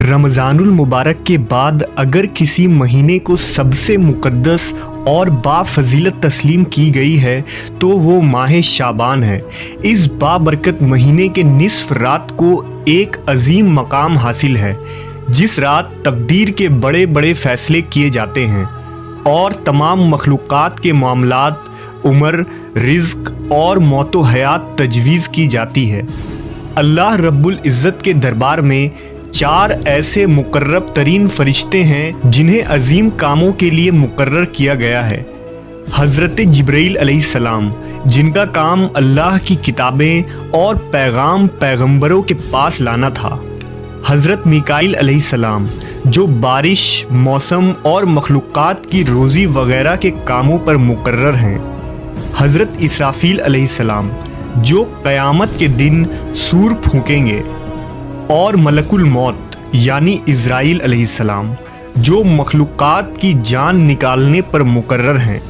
रमज़ानुल मुबारक के बाद अगर किसी महीने को सबसे मुक़द्दस और बाफजीलत तस्लीम की गई है तो वो माह शाबान है। इस बाबरकत महीने के निस्फ रात को एक अजीम मकाम हासिल है, जिस रात तकदीर के बड़े बड़े फ़ैसले किए जाते हैं और तमाम मखलूक़ात के मामलात, उम्र, रिज़्क़ और मौतो हयात तजवीज़ की जाती है। अल्लाह रब्बुल इज़्ज़त के दरबार में 4 ऐसे मुकर्रब तरीन फरिश्ते हैं जिन्हें अजीम कामों के लिए मुकर्रर किया गया है। हज़रत जिब्रील अलैहिस्सलाम, जिनका काम अल्लाह की किताबें और पैगाम पैगंबरों के पास लाना था। हज़रत मीकाईल अलैहिस्सलाम, जो बारिश, मौसम और मखलूक़ात की रोज़ी वगैरह के कामों पर मुकर्रर हैं। हज़रत इसराफील अलैहिस्सलाम, जो क़यामत के दिन सूर फूकेंगे। और मलकुल मौत यानी इज़राइल अलैहिस्सलाम, जो मखलूक़ात की जान निकालने पर मुकर्रर हैं।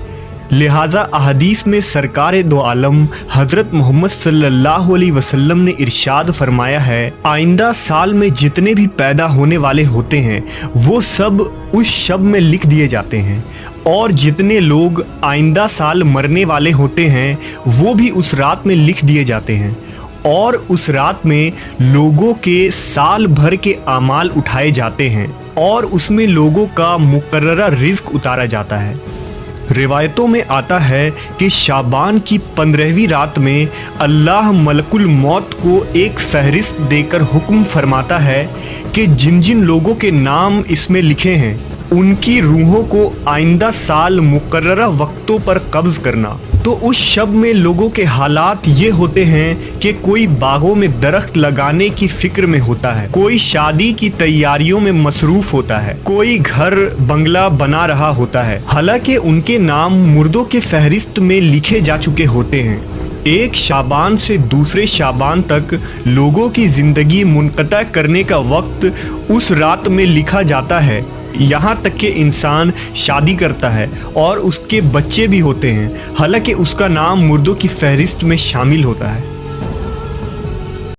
लिहाजा अहदीस में सरकार दो आलम हज़रत मोहम्मद सल्लल्लाहु अलैहि वसल्लम ने इरशाद फरमाया है, आइंदा साल में जितने भी पैदा होने वाले होते हैं वो सब उस शब में लिख दिए जाते हैं, और जितने लोग आइंदा साल मरने वाले होते हैं वो भी उस रात में लिख दिए जाते हैं, और उस रात में लोगों के साल भर के आमाल उठाए जाते हैं और उसमें लोगों का मुकर्ररा रिज़्क उतारा जाता है। रिवायतों में आता है कि शाबान की 15वीं रात में अल्लाह मलकुल मौत को एक फहरिस्त देकर हुक्म फरमाता है कि जिन जिन लोगों के नाम इसमें लिखे हैं उनकी रूहों को आइंदा साल मुकर्ररा वक्तों पर कब्ज़ करना। तो उस शब में लोगों के हालात ये होते हैं कि कोई बागों में दरख्त लगाने की फिक्र में होता है, कोई शादी की तैयारियों में मसरूफ़ होता है, कोई घर बंगला बना रहा होता है, हालांकि उनके नाम मुर्दों के फहरिस्त में लिखे जा चुके होते हैं। एक शाबान से दूसरे शाबान तक लोगों की ज़िंदगी मुनक़ता करने का वक्त उस रात में लिखा जाता है। यहाँ तक कि इंसान शादी करता है और उसके बच्चे भी होते हैं, हालांकि उसका नाम मुर्दों की फहरिस्त में शामिल होता है।